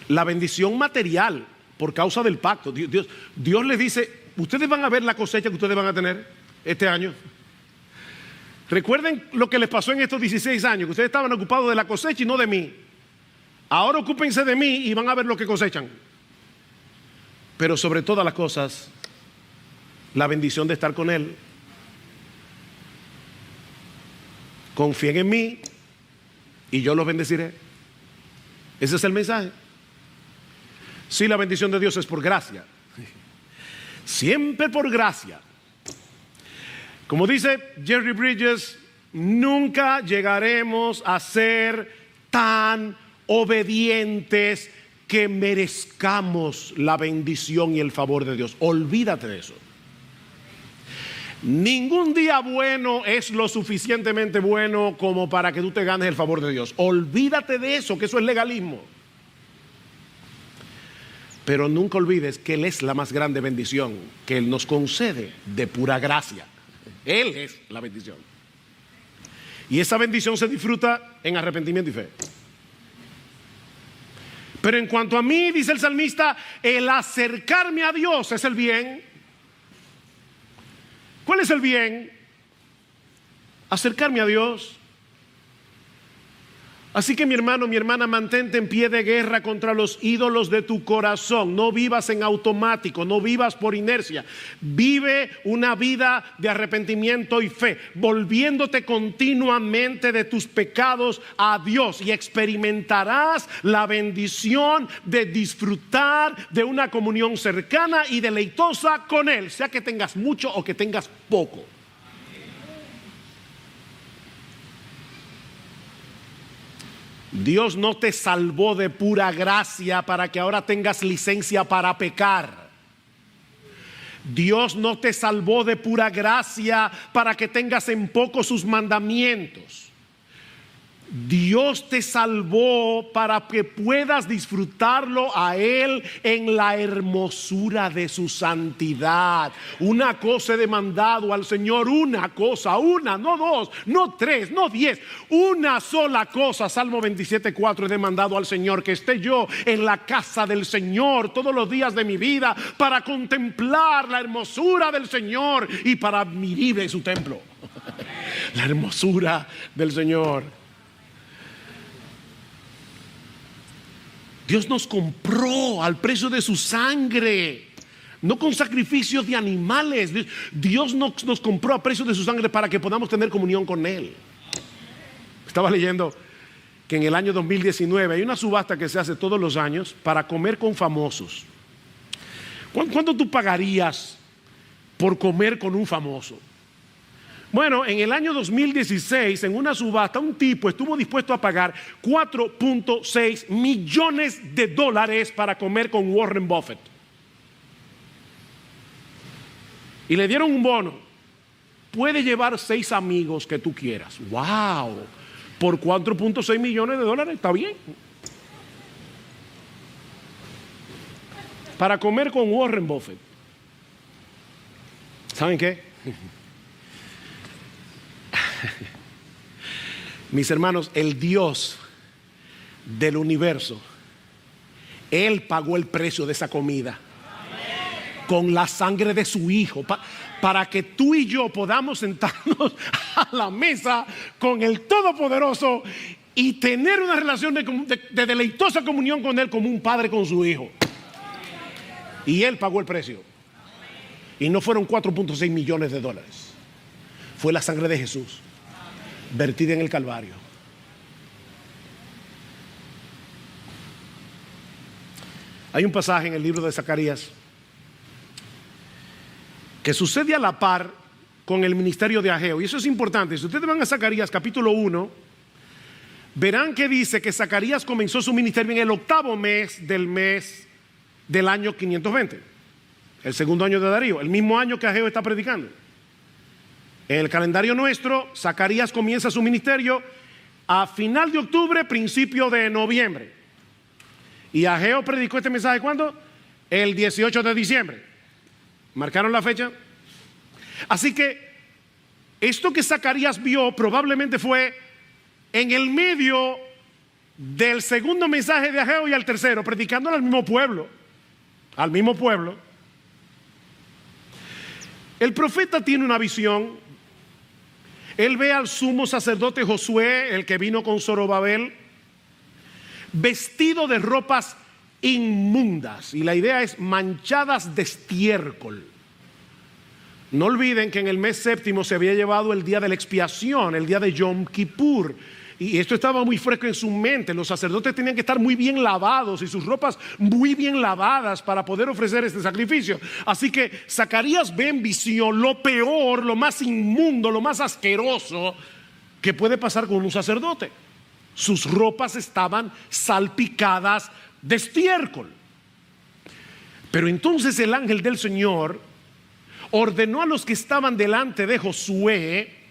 la bendición material por causa del pacto. Dios les dice: ustedes van a ver la cosecha que ustedes van a tener este año. Recuerden lo que les pasó en estos 16 años, que ustedes estaban ocupados de la cosecha y no de mí. Ahora ocúpense de mí y van a ver lo que cosechan. Pero sobre todas las cosas, la bendición de estar con Él. Confíen en mí y yo los bendeciré. Ese es el mensaje. Sí, la bendición de Dios es por gracia, siempre por gracia. Como dice Jerry Bridges, nunca llegaremos a ser tan obedientes que merezcamos la bendición y el favor de Dios. Olvídate de eso. Ningún día bueno es lo suficientemente bueno como para que tú te ganes el favor de Dios. Olvídate de eso, que eso es legalismo. Pero nunca olvides que Él es la más grande bendición que Él nos concede de pura gracia. Él es la bendición. Y esa bendición se disfruta en arrepentimiento y fe. Pero en cuanto a mí, dice el salmista, el acercarme a Dios es el bien. ¿Cuál es el bien? Acercarme a Dios. Así que mi hermano, mi hermana, mantente en pie de guerra contra los ídolos de tu corazón. No vivas en automático, no vivas por inercia. Vive una vida de arrepentimiento y fe, volviéndote continuamente de tus pecados a Dios, y experimentarás la bendición de disfrutar de una comunión cercana y deleitosa con Él, sea que tengas mucho o que tengas poco. Dios no te salvó de pura gracia para que ahora tengas licencia para pecar. Dios no te salvó de pura gracia para que tengas en poco sus mandamientos. Dios te salvó para que puedas disfrutarlo a Él en la hermosura de su santidad. Una cosa he demandado al Señor, una cosa, una, no dos, no tres, no 10, una sola cosa. Salmo 27:4, he demandado al Señor que esté yo en la casa del Señor todos los días de mi vida, para contemplar la hermosura del Señor y para admirir en su templo. La hermosura del Señor. Dios nos compró al precio de su sangre, no con sacrificios de animales. Dios nos compró a precio de su sangre para que podamos tener comunión con Él. Estaba leyendo que en el año 2019 hay una subasta que se hace todos los años para comer con famosos. ¿Cuánto tú pagarías por comer con un famoso? Bueno, en el año 2016, en una subasta, un tipo estuvo dispuesto a pagar $4.6 millones para comer con Warren Buffett. Y le dieron un bono. Puede llevar 6 amigos que tú quieras. ¡Wow! Por $4.6 millones, está bien. Para comer con Warren Buffett. ¿Saben qué? Mis hermanos, el Dios del universo, Él pagó el precio de esa comida. con la sangre de su Hijo, para que tú y yo podamos sentarnos a la mesa con el Todopoderoso y tener una relación de deleitosa comunión con Él, como un padre con su hijo. Y Él pagó el precio. Y no fueron 4.6 millones de dólares. Fue la sangre de Jesús vertida en el Calvario. Hay un pasaje en el libro de Zacarías que sucede a la par con el ministerio de Ageo. Y eso es importante. Si ustedes van a Zacarías capítulo 1, verán que dice que Zacarías comenzó su ministerio en el 8º mes del año 520. El segundo año de Darío, el mismo año que Ageo está predicando. En el calendario nuestro, Zacarías comienza su ministerio a final de octubre, principio de noviembre. Y Ageo predicó este mensaje ¿cuándo? El 18 de diciembre. ¿Marcaron la fecha? Así que esto que Zacarías vio probablemente fue en el medio del segundo mensaje de Ageo y al tercero, predicando al mismo pueblo. Al mismo pueblo. El profeta tiene una visión. Él ve al sumo sacerdote Josué, el que vino con Zorobabel, vestido de ropas inmundas, y la idea es manchadas de estiércol. No olviden que en el mes séptimo se había llevado el día de la expiación, el día de Yom Kippur, y esto estaba muy fresco en su mente. Los sacerdotes tenían que estar muy bien lavados y sus ropas muy bien lavadas para poder ofrecer este sacrificio. Así que Zacarías ve en visión lo peor, lo más inmundo, lo más asqueroso que puede pasar con un sacerdote. Sus ropas estaban salpicadas de estiércol. Pero entonces el ángel del Señor ordenó a los que estaban delante de Josué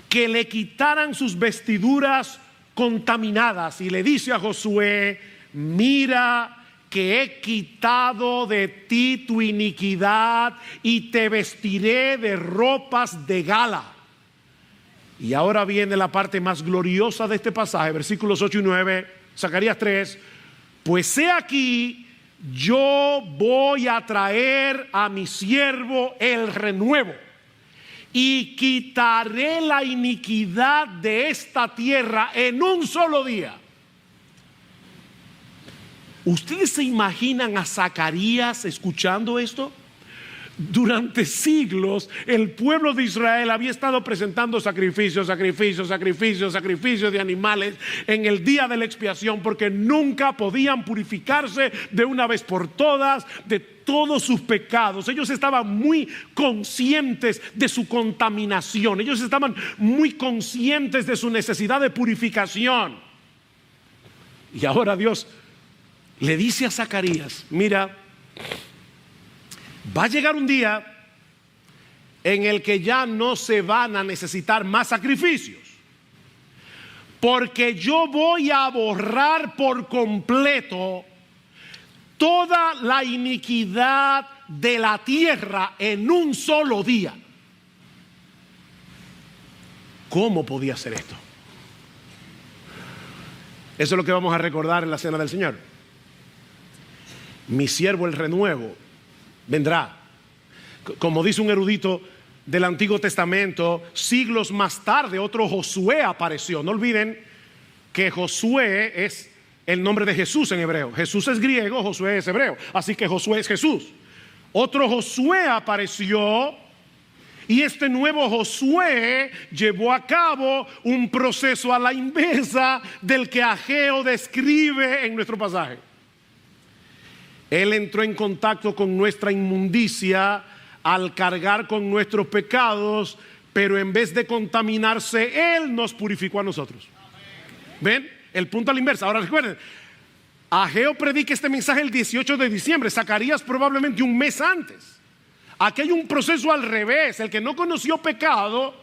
que le quitaran sus vestiduras contaminadas, y le dice a Josué: mira que he quitado de ti tu iniquidad y te vestiré de ropas de gala. Y ahora viene la parte más gloriosa de este pasaje, versículos 8 y 9, Zacarías 3. Pues he aquí, yo voy a traer a mi siervo el renuevo y quitaré la iniquidad de esta tierra en un solo día. ¿Ustedes se imaginan a Zacarías escuchando esto? Durante siglos el pueblo de Israel había estado presentando sacrificios de animales en el día de la expiación, porque nunca podían purificarse de una vez por todas de todos sus pecados. Ellos estaban muy conscientes de su contaminación, ellos estaban muy conscientes de su necesidad de purificación. Y ahora Dios le dice a Zacarías: mira, va a llegar un día en el que ya no se van a necesitar más sacrificios, porque yo voy a borrar por completo toda la iniquidad de la tierra en un solo día. ¿Cómo podía hacer esto? Eso es lo que vamos a recordar en la cena del Señor. Mi siervo el renuevo vendrá. Como dice un erudito del Antiguo Testamento, siglos más tarde otro Josué apareció. No olviden que Josué es el nombre de Jesús en hebreo. Jesús es griego, Josué es hebreo. Así que Josué es Jesús. Otro Josué apareció, y este nuevo Josué llevó a cabo un proceso a la inversa del que Ageo describe en nuestro pasaje. Él entró en contacto con nuestra inmundicia al cargar con nuestros pecados, pero en vez de contaminarse, Él nos purificó a nosotros. ¿Ven? El punto a la inversa. Ahora recuerden, Ageo predica este mensaje el 18 de diciembre, Zacarías probablemente un mes antes. Aquí hay un proceso al revés. El que no conoció pecado,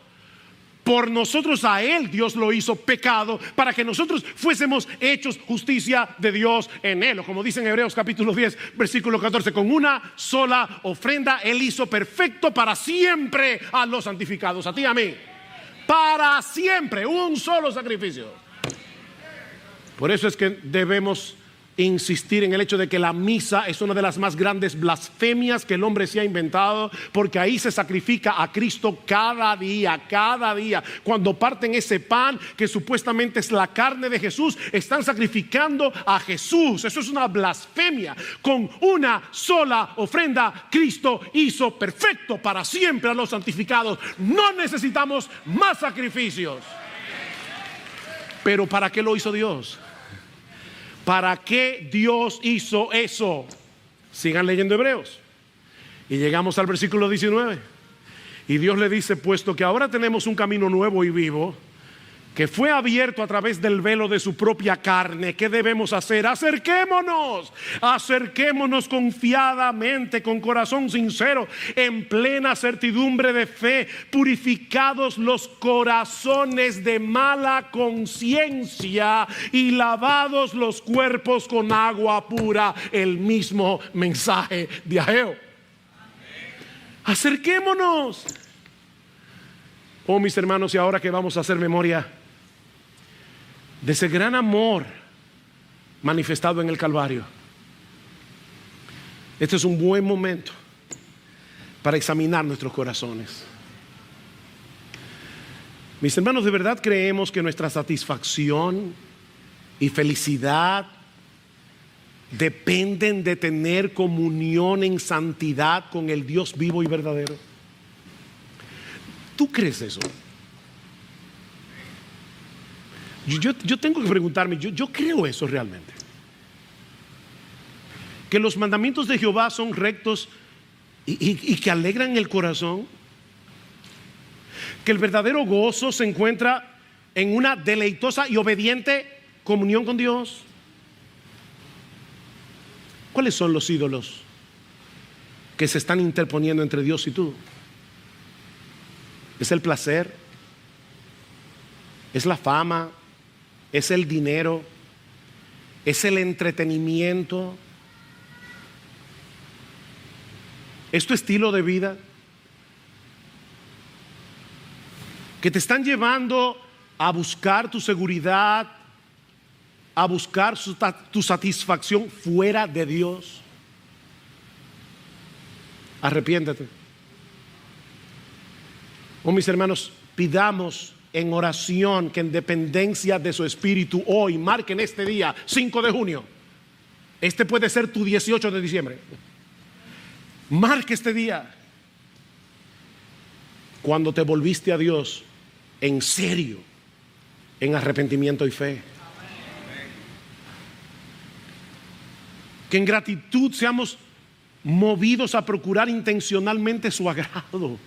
por nosotros a él Dios lo hizo pecado, para que nosotros fuésemos hechos justicia de Dios en él. O como dice en Hebreos capítulo 10 versículo 14, con una sola ofrenda él hizo perfecto para siempre a los santificados, a ti y a mí. Para siempre, un solo sacrificio. Por eso es que debemos insistir en el hecho de que la misa es una de las más grandes blasfemias que el hombre se ha inventado, porque ahí se sacrifica a Cristo cada día. Cuando parten ese pan que supuestamente es la carne de Jesús, están sacrificando a Jesús. Eso es una blasfemia. Con una sola ofrenda Cristo hizo perfecto para siempre a los santificados. No necesitamos más sacrificios. Pero ¿para qué lo hizo Dios? ¿Para qué Dios hizo eso? Sigan leyendo Hebreos. Y llegamos al versículo 19. Y Dios le dice: puesto que ahora tenemos un camino nuevo y vivo, que fue abierto a través del velo de su propia carne, ¿qué debemos hacer? Acerquémonos confiadamente, con corazón sincero, en plena certidumbre de fe, purificados los corazones de mala conciencia y lavados los cuerpos con agua pura. El mismo mensaje de Ageo. Acerquémonos. Oh, mis hermanos, y ahora que vamos a hacer memoria de ese gran amor manifestado en el Calvario, este es un buen momento para examinar nuestros corazones. Mis hermanos, ¿de verdad creemos que nuestra satisfacción y felicidad dependen de tener comunión en santidad con el Dios vivo y verdadero? ¿Tú crees eso? Yo tengo que preguntarme, yo creo eso realmente. Que los mandamientos de Jehová son rectos y que alegran el corazón. Que el verdadero gozo se encuentra en una deleitosa y obediente comunión con Dios. ¿Cuáles son los ídolos que se están interponiendo entre Dios y tú? ¿Es el placer? ¿Es la fama? ¿Es el dinero? ¿Es el entretenimiento? ¿Es tu estilo de vida? Que te están llevando a buscar tu seguridad, a buscar tu satisfacción fuera de Dios. Arrepiéntete. Oh, mis hermanos, pidamos en oración que en dependencia de su espíritu hoy marquen este día 5 de junio. Este puede ser tu 18 de diciembre. Marque este día cuando te volviste a Dios en serio, en arrepentimiento y fe. Que en gratitud seamos movidos a procurar intencionalmente su agrado,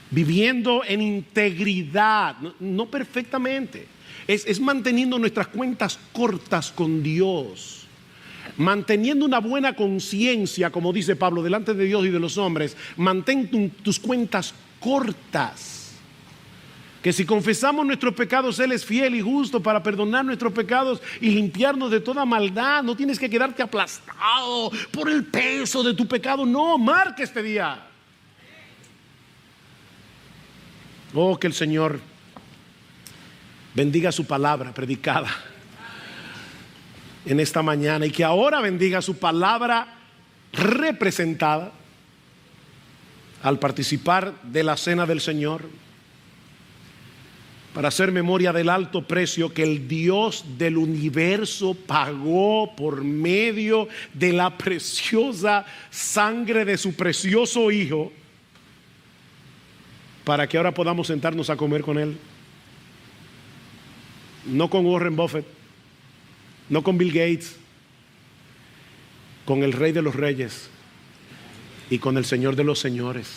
viviendo en integridad, no perfectamente, es manteniendo nuestras cuentas cortas con Dios, manteniendo una buena conciencia, como dice Pablo, delante de Dios y de los hombres. Mantén tus cuentas cortas, que si confesamos nuestros pecados, Él es fiel y justo para perdonar nuestros pecados y limpiarnos de toda maldad. No tienes que quedarte aplastado por el peso de tu pecado. No, marca este día. Oh, que el Señor bendiga su palabra predicada en esta mañana, y que ahora bendiga su palabra representada al participar de la cena del Señor, para hacer memoria del alto precio que el Dios del universo pagó por medio de la preciosa sangre de su precioso Hijo, para que ahora podamos sentarnos a comer con Él. No con Warren Buffett, no con Bill Gates, con el Rey de los Reyes y con el Señor de los Señores.